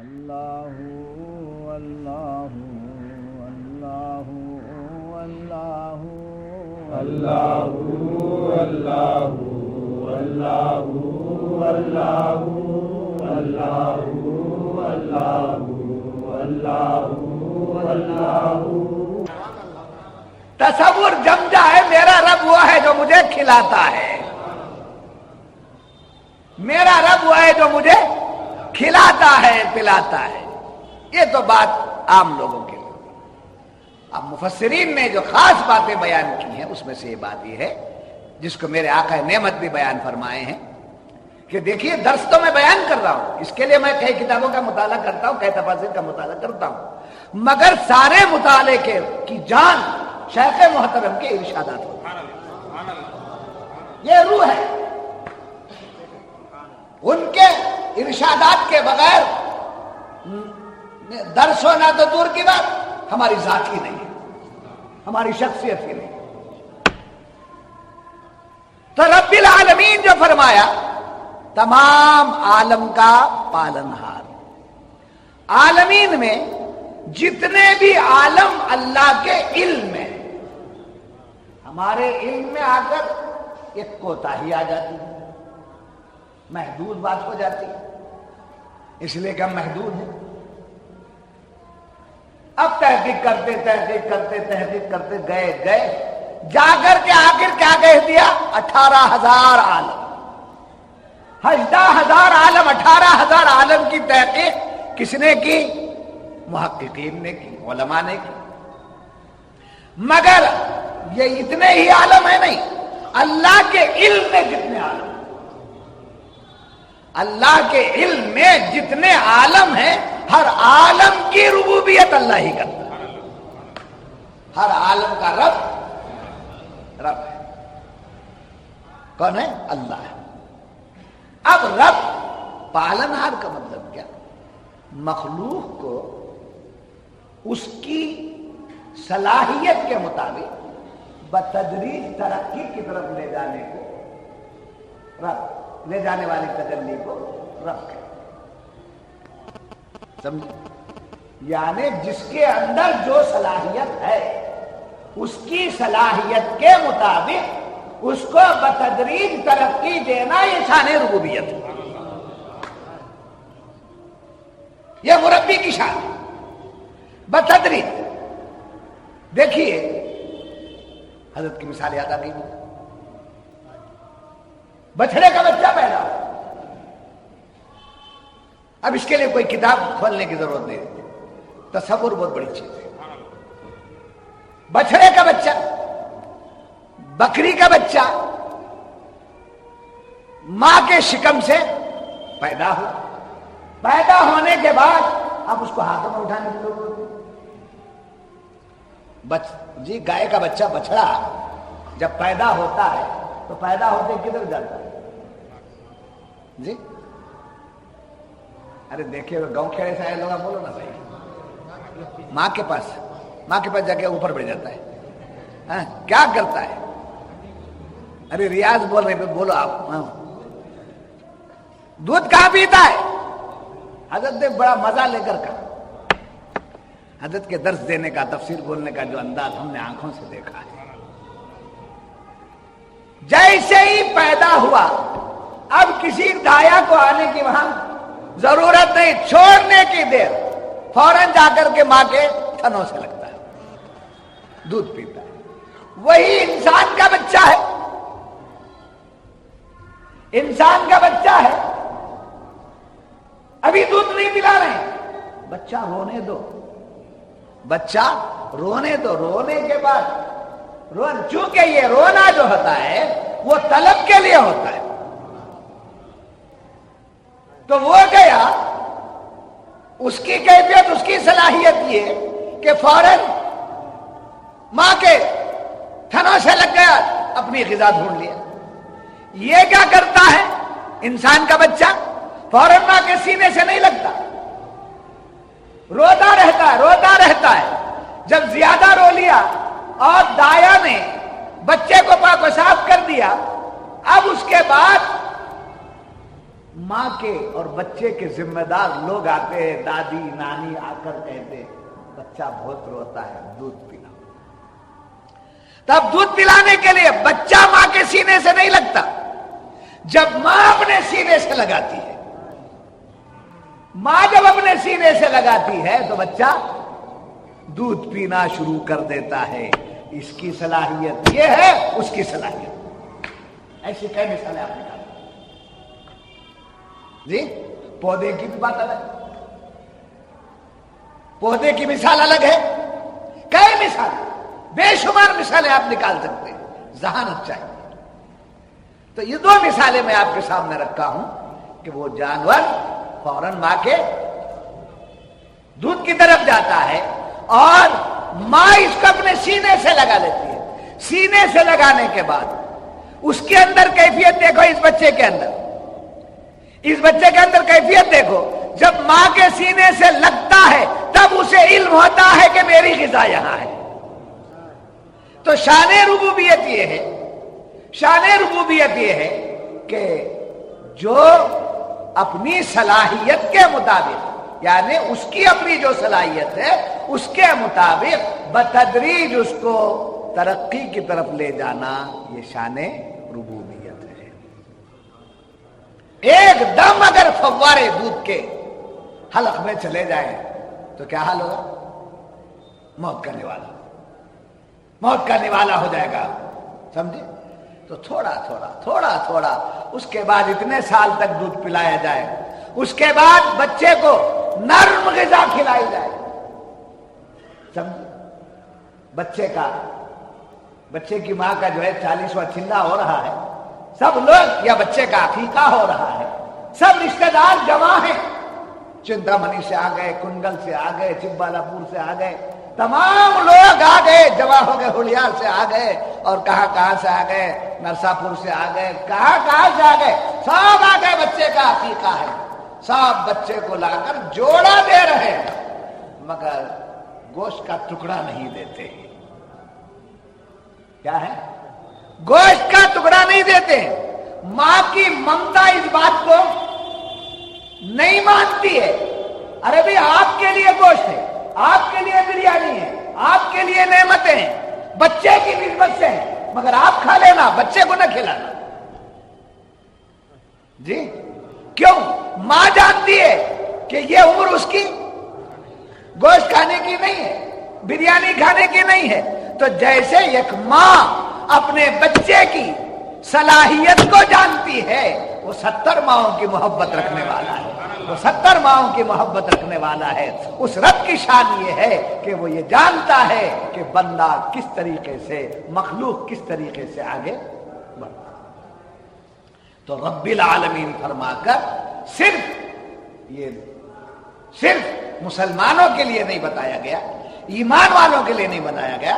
اللہ اللہ اللہ اللہ اللہ اللہ اللہ اللہ اللہ اللہ اللہ۔ تصور جم جائے میرا رب وہ ہے جو مجھے کھلاتا ہے، میرا رب وہ ہے جو مجھے کھلاتا ہے پلاتا ہے۔ یہ تو بات عام لوگوں کے لیے۔ اب مفسرین نے جو خاص باتیں بیان کی ہیں اس میں سے یہ بات یہ ہے جس کو میرے آقا نعمت بھی بیان فرمائے ہیں کہ دیکھیے درس تو میں بیان کر رہا ہوں، اس کے لیے میں کئی کتابوں کا مطالعہ کرتا ہوں، کئی تفاسیر کا مطالعہ کرتا ہوں، مگر سارے مطالعے کی جان شیخ محترم کے ارشادات ہوتے ہیں۔ یہ روح ہے، ان کے ارشادات کے بغیر درس ہونا تو دور کی بات، ہماری ذات ہی نہیں ہے، ہماری شخصیت ہی نہیں۔ تو رب العالمین جو فرمایا تمام عالم کا پالنہار، عالمین میں جتنے بھی عالم اللہ کے علم میں، ہمارے علم میں آ کر ایک کوتاہی آ جاتی ہے، محدود بات ہو جاتی ہے، اس لیے کہ ہم محدود ہیں۔ اب تحقیق کرتے گئے جا کر کے آخر کیا کہہ دیا؟ 18,000 عالم، 18,000 عالم، 18,000 عالم کی تحقیق کس نے کی؟ محققین نے کی، علماء نے کی۔ مگر یہ اتنے ہی عالم ہیں نہیں، اللہ کے علم میں جتنے عالم، اللہ کے علم میں جتنے عالم ہیں، ہر عالم کی ربوبیت اللہ ہی کرتا ہے، ہر عالم کا رب ہے۔ کون ہے؟ اللہ ہے۔ اب رب پالنہار کا مطلب کیا؟ مخلوق کو اس کی صلاحیت کے مطابق بتدریج ترقی کی طرف لے جانے کو رب، لے جانے والی تجلی کو رب کہتے ہیں۔ سمجھ؟ یعنی جس کے اندر جو صلاحیت ہے اس کی صلاحیت کے مطابق اس کو بتدریج ترقی دینا، یہ شان ربوبیت ہے، یہ مربی کی شان ہے۔ بتدریج دیکھیے، حضرت کی مثال یاد آ گئی، بچڑے کا بچہ پیدا ہو، اب اس کے لیے کوئی کتاب کھولنے کی ضرورت نہیں، تصور بہت بڑی چیز ہے۔ بچڑے کا بچہ، بکری کا بچہ ماں کے شکم سے پیدا ہو، پیدا ہونے کے بعد اب اس کو ہاتھوں میں اٹھانے کی ضرورت جی گائے کا بچہ بچڑا جب پیدا ہوتا ہے تو پیدا ہوتے کدھر جاتا ہے جی؟ ارے دیکھیے گاؤں کھیڑے سے آئے لوگ، بولو نا بھائی، ماں کے پاس جا کے اوپر بڑھ جاتا ہے، کیا کرتا ہے؟ ارے ریاض بول رہے، بولو آپ، دودھ کہاں پیتا ہے؟ حضرت نے بڑا مزہ لے کر کہا، حضرت کے درس دینے کا، تفسیر بولنے کا جو انداز ہم نے آنکھوں سے دیکھا ہے، جیسے ہی پیدا ہوا اب کسی دایا کو آنے کی وہاں ضرورت نہیں، چھوڑنے کی دیر فوراً جا کر کے ماں کے تھنوں سے لگتا ہے، دودھ پیتا ہے۔ وہی انسان کا بچہ ہے، انسان کا بچہ ہے، ابھی دودھ نہیں پلا رہے، بچہ رونے دو، بچہ رونے دو، رونے کے بعد چونکہ یہ رونا جو ہوتا ہے وہ طلب کے لیے ہوتا ہے، تو وہ گیا، اس کی کیفیت، اس کی صلاحیت یہ کہ فوراً ماں کے تھنوں سے لگ گیا، اپنی غذا ڈھونڈ لیا۔ یہ کیا کرتا ہے انسان کا بچہ؟ فوراً ماں کے سینے سے نہیں لگتا، روتا رہتا ہے، جب زیادہ رو لیا اور دایا نے بچے کو پاک و صاف کر دیا، اب اس کے بعد ماں کے اور بچے کے ذمہ دار لوگ آتے ہیں، دادی نانی آ کر کہتے ہیں بچہ بہت روتا ہے، دودھ پلا. تب دودھ پلانے کے لیے بچہ ماں کے سینے سے نہیں لگتا، جب ماں اپنے سینے سے لگاتی ہے. ماں جب اپنے سینے سے لگاتی ہے تو بچہ دودھ پینا شروع کر دیتا ہے. اس کی صلاحیت یہ ہے، اس کی صلاحیت. ایسی کئی مثالیں آپ نکالیں جی. پودے کی بھی بات الگ، پودے کی مثال الگ ہے. کئی مثال، بے شمار مثالیں آپ نکال سکتے ہیں، ذہانت چاہیے. تو یہ دو مثالیں میں آپ کے سامنے رکھا ہوں کہ وہ جانور فوراً ماں کے دودھ کی طرف جاتا ہے اور ماں اس کو اپنے سینے سے لگا لیتی ہے. سینے سے لگانے کے بعد اس کے اندر کیفیت دیکھو. اس بچے کے اندر کیفیت دیکھو. جب ماں کے سینے سے لگتا ہے تب اسے علم ہوتا ہے کہ میری غذا یہاں ہے. تو شان ربوبیت یہ ہے کہ جو اپنی صلاحیت کے مطابق، یعنی اس کی اپنی جو صلاحیت ہے اس کے مطابق بتدریج اس کو ترقی کی طرف لے جانا، یہ شان ربوبیت ہے. ایک دم اگر فوارے دودھ کے حلق میں چلے جائیں تو کیا حال ہوگا؟ موت کا نوالا ہو جائے گا. سمجھے؟ تو تھوڑا تھوڑا اس کے بعد اتنے سال تک دودھ پلایا جائے، اس کے بعد بچے کو نرم غذا کھلائی جائے. سمجھے؟ بچے کی ماں کا جو ہے 40واں چلا ہو رہا ہے، سب لوگ، یا بچے کا عقیقہ ہو رہا ہے، سب رشتہ دار جمع ہیں. چنتامنی سے آ گئے، کنگل سے آ گئے، چکبالا پور سے آ گئے، تمام لوگ آ گئے، جمع ہو گئے. ہولیار سے آ گئے، اور کہاں سے آ گئے، نرساپور سے آ گئے، کہاں سے آ گئے، سب آ گئے. بچے کا عقیقہ ہے، سب بچے کو لا کر جوڑا دے رہے ہیں، مگر گوشت کا ٹکڑا نہیں دیتے. کیا ہے؟ گوشت کا ٹکڑا نہیں دیتے. ماں کی ممتا اس بات کو نہیں مانتی ہے. ارے بھائی آپ کے لیے گوشت ہے، آپ کے لیے بریانی ہے، آپ کے لیے نعمتیں ہیں، بچے کی نسبت سے ہیں، مگر آپ کھا لینا، بچے کو نہ کھلانا. جی کیوں؟ ماں جانتی ہے کہ یہ عمر اس کی گوشت کھانے کی نہیں ہے، بریانی کھانے کی نہیں ہے. تو جیسے ایک ماں اپنے بچے کی صلاحیت کو جانتی ہے، وہ 70 ماہوں کی محبت رکھنے والا ہے. وہ 70 ماہوں کی محبت رکھنے والا ہے. اس رب کی شان یہ ہے کہ وہ یہ جانتا ہے کہ بندہ کس طریقے سے، مخلوق کس طریقے سے آگے بڑھتا. تو رب العالمین فرما کر صرف مسلمانوں کے لیے نہیں بتایا گیا، ایمان والوں کے لیے نہیں بتایا گیا،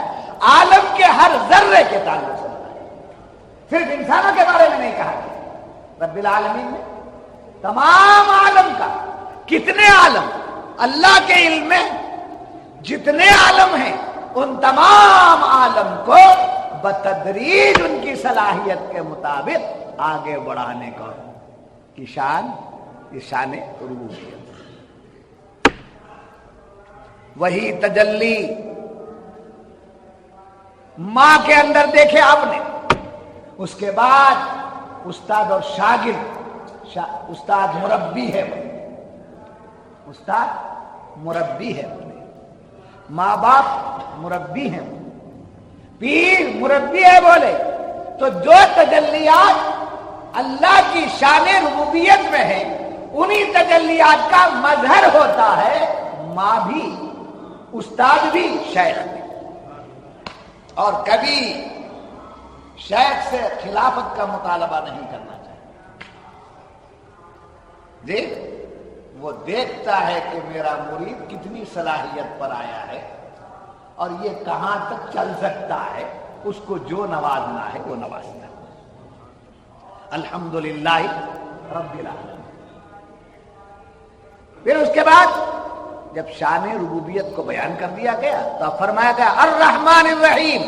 عالم کے ہر ذرے کے تعلق سے بتایا. صرف انسانوں کے بارے میں نہیں کہا گیا. رب العالمین نے تمام عالم کا، کتنے عالم اللہ کے علم میں، جتنے عالم ہیں ان تمام عالم کو بتدریج ان کی صلاحیت کے مطابق آگے بڑھانے کا کی شان، یہ شان ربوبیت. وہی تجلی ماں کے اندر دیکھے آپ نے. اس کے بعد استاد اور شاگرد، استاد مربی ہے، استاد مربی ہے، ماں باپ مربی ہیں، پیر مربی ہے بولے تو جو تجلیات اللہ کی شان ربوبیت میں ہے انہی تجلیات کا مظہر ہوتا ہے ماں بھی، استاد بھی، شیخ بھی. اور کبھی شیخ سے خلافت کا مطالبہ نہیں کرنا چاہیے. دیکھ، وہ دیکھتا ہے کہ میرا مرید کتنی صلاحیت پر آیا ہے اور یہ کہاں تک چل سکتا ہے، اس کو جو نوازنا ہے وہ نوازتا ہے. الحمدللہ رب العالمین. پھر اس کے بعد جب شان ربوبیت کو بیان کر دیا گیا تو فرمایا گیا الرحمن الرحیم.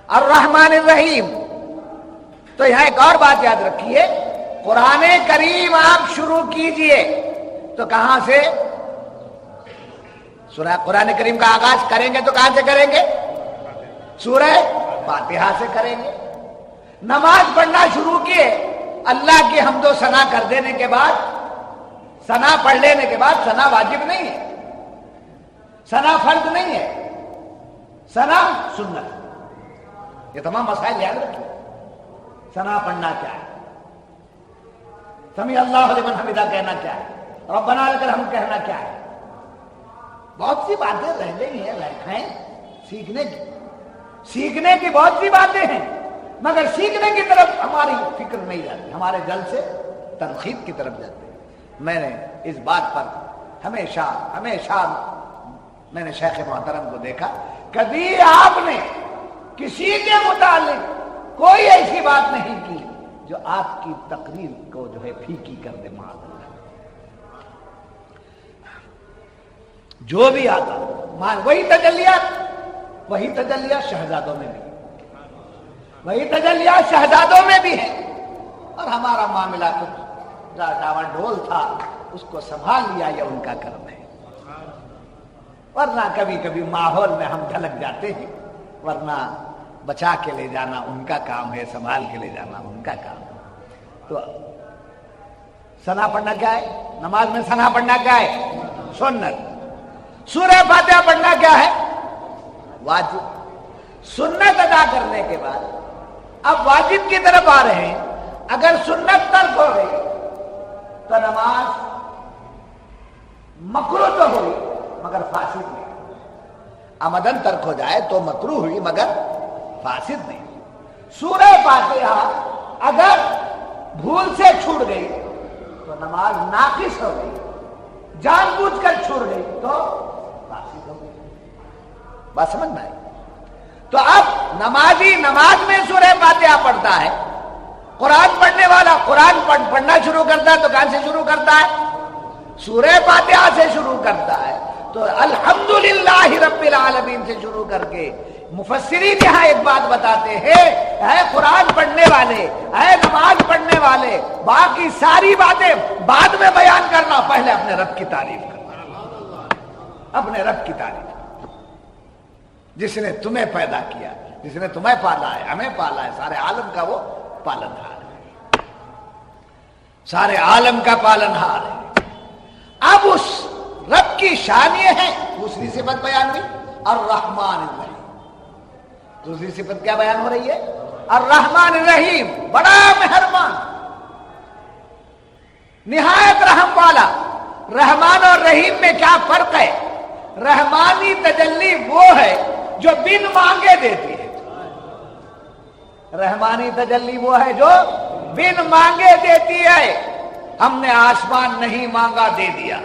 الرحمن الرحیم. تو یہاں ایک اور بات یاد رکھیے قرآن کریم آپ شروع کیجئے تو کہاں سے؟ سورہ قرآن کریم کا آغاز کریں گے تو کہاں سے کریں گے؟ سورہ فاتحہ سے کریں گے. نماز پڑھنا شروع کیے اللہ کی حمد و ثنا کر دینے کے بعد، ثنا پڑھ لینے کے بعد، ثنا واجب نہیں ہے، ثنا فرض نہیں ہے، ثنا سنت. یہ تمام مسائل یاد رکھیے. ثنا پڑھنا کیا ہے، سمیع اللہ لمن حمدہ کہنا کیا ہے، ربنا لک الحمد کہنا کیا ہے. بہت سی باتیں رہ گئی ہیں سیکھنے کی بہت سی باتیں ہیں، مگر سیکھنے کی طرف ہماری فکر نہیں جاتی، ہمارے دل سے تنقید کی طرف جاتے ہیں. میں نے اس بات پر ہمیشہ میں نے شیخ محترم کو دیکھا، کبھی آپ نے کسی کے متعلق کوئی ایسی بات نہیں کی جو آپ کی تقریر کو جو ہے پھیکی کر دے. معاذ اللہ، جو بھی آتا وہی تجلیات شہزادوں میں بھی، وہی تجلیات شہزادوں میں بھی ہیں. اور ہمارا معاملہ کچھ ڈاوا ڈول تھا، اس کو سنبھال لیا، یہ ان کا کرم ہے. ورنہ کبھی کبھی ماحول میں ہم ڈھلک جاتے ہیں، ورنہ بچا کے لے جانا ان کا کام ہے، سنبھال کے لے جانا ان کا کام ہے. تو ثنا پڑھنا کیا ہے؟ نماز میں ثنا پڑھنا کیا ہے؟ سنت. سورہ فاتحہ پڑھنا کیا ہے؟ واجب. سنت ادا کرنے کے بعد اب واجب کی طرف آ رہے ہیں. اگر سنت ترک ہو گئی تو نماز مکروہ تو ہوئی مگر فاسد نہیں. عمدن ترک ہو جائے تو مکروہ ہوئی مگر فاسد نہیں. سورہ فاتحہ اگر بھول سے چھوٹ گئی تو نماز ناقص ہو گئی، جان بوجھ کر چھوٹ گئی تو فاسد ہو گئی. بات سمجھ میں آئی؟ تو اب نمازی نماز میں سورہ فاتحہ پڑھتا ہے، قرآن پڑھنے والا قرآن پڑھنا شروع کرتا ہے تو کہاں سے شروع کرتا ہے؟ سورہ فاتحہ سے شروع کرتا ہے. تو الحمدللہ رب العالمین سے شروع کر کے مفسرین یہاں ایک بات بتاتے ہیں، اے قرآن پڑھنے والے، اے نماز پڑھنے والے، باقی ساری باتیں بعد میں بیان کرنا، پہلے اپنے رب کی تعریف کرنا. اپنے رب کی تعریف، جس نے تمہیں پیدا کیا، جس نے تمہیں پالا ہے، ہمیں پالا ہے، سارے عالم کا وہ پالنہار ہے، سارے عالم کا پالنہار ہے. اب اس رب کی شان یہ ہے، دوسری صفت بیان ہوئی الرحمن الرحیم. دوسری صفت کیا بیان ہو رہی ہے؟ الرحمن الرحیم، بڑا مہربان، نہایت رحم والا. رحمان اور رحیم میں کیا فرق ہے؟ رحمانی تجلی وہ ہے جو بن مانگے دیتی ہے. رحمانی تجلی وہ ہے جو بن مانگے دیتی ہے. ہم نے آسمان نہیں مانگا، دے دیا.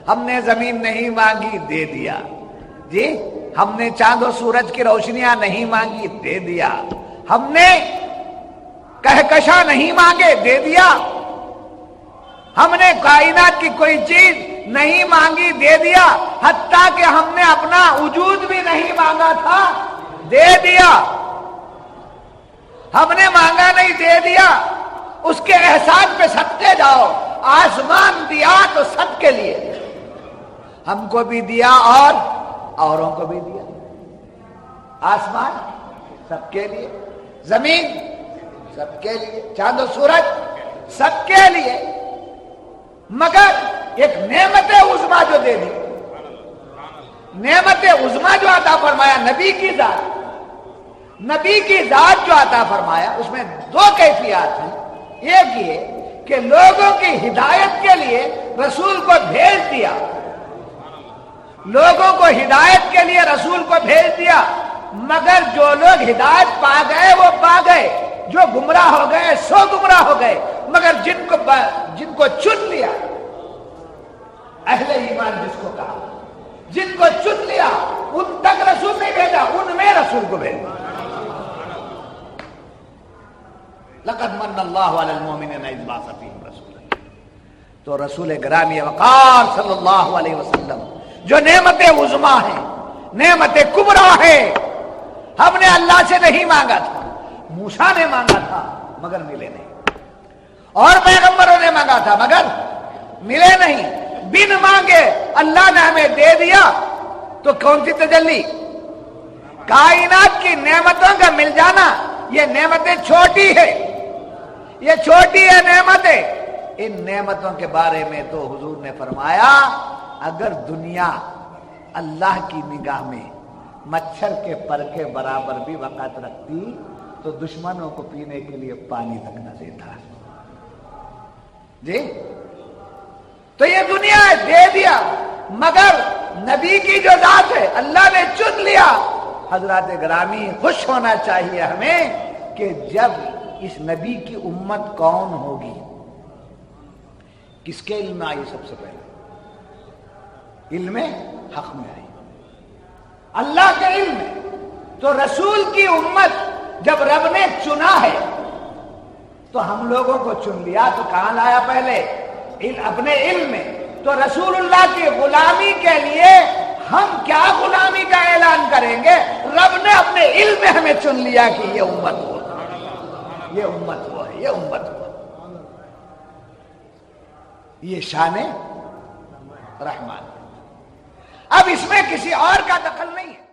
ہم نے زمین نہیں مانگی، دے دیا. جی، ہم نے چاند و سورج کی روشنیاں نہیں مانگی، دے دیا. ہم نے کہکشاں نہیں مانگے، دے دیا. ہم نے کائنات کی کوئی چیز نہیں مانگی، دے دیا. حتیٰ کہ ہم نے اپنا وجود بھی نہیں مانگا تھا، دے دیا. ہم نے مانگا نہیں، دے دیا. اس کے احسان پہ صدقے جاؤ. آسمان دیا تو سب کے لیے، ہم کو بھی دیا اور اوروں کو بھی دیا. آسمان سب کے لیے، زمین سب کے لیے، چاند و سورج سب کے لیے. مگر ایک نعمت عظمیٰ جو دے دی، نعمت عظمیٰ جو عطا فرمایا، نبی کی ذات، نبی کی ذات جو عطا فرمایا، اس میں دو کیفیات ہیں. ایک یہ کہ لوگوں کی ہدایت کے لیے رسول کو بھیج دیا، لوگوں کو ہدایت کے لیے رسول کو بھیج دیا. مگر جو لوگ ہدایت پا گئے وہ پا گئے، جو گمراہ ہو گئے سو گمراہ ہو گئے. مگر جن کو چن لیا، اہل ایمان جس کو کہا، جن کو چن لیا ان تک رسول نہیں بھیجا، ان میں رسول کو بھیجا. لقد من اللہ علی المؤمنین اذ بعث فیہم رسولا. تو رسول گرامی وقار صلی اللہ علیہ وسلم جو نعمت عظمیٰ ہے، نعمت کبریٰ ہے، ہم نے اللہ سے نہیں مانگا تھا، موسیٰ نے مانگا تھا مگر ملے نہیں. اور پیغمبروں نے مانگا تھا مگر ملے نہیں. بن مانگے اللہ نے ہمیں دے دیا تو کون سی تجلی؟ کائنات کی نعمتوں کا مل جانا. یہ نعمتیں چھوٹی ہے، یہ چھوٹی ہے نعمتیں. ان نعمتوں کے بارے میں تو حضور نے فرمایا اگر دنیا اللہ کی نگاہ میں مچھر کے پر کے برابر بھی وقت رکھتی تو دشمنوں کو پینے کے لیے پانی تک نہ دیتا. جی تو یہ دنیا دے دیا مگر نبی کی جو ذات ہے اللہ نے چن لیا. حضرات گرامی خوش ہونا چاہیے ہمیں کہ جب اس نبی کی امت کون ہوگی، کس کے علم میں آئی؟ سب سے پہلے علم حق میں آئی، اللہ کے علم میں. تو رسول کی امت جب رب نے چنا ہے تو ہم لوگوں کو چن لیا تو کہاں لایا؟ پہلے اپنے علم میں. تو رسول اللہ کی غلامی کے لیے ہم کیا غلامی کا اعلان کریں گے؟ رب نے اپنے علم میں ہمیں چن لیا کہ یہ امت ہو، یہ امت ہوا، یہ امت ہوا. یہ شان رحمان. اب اس میں کسی اور کا دخل نہیں ہے.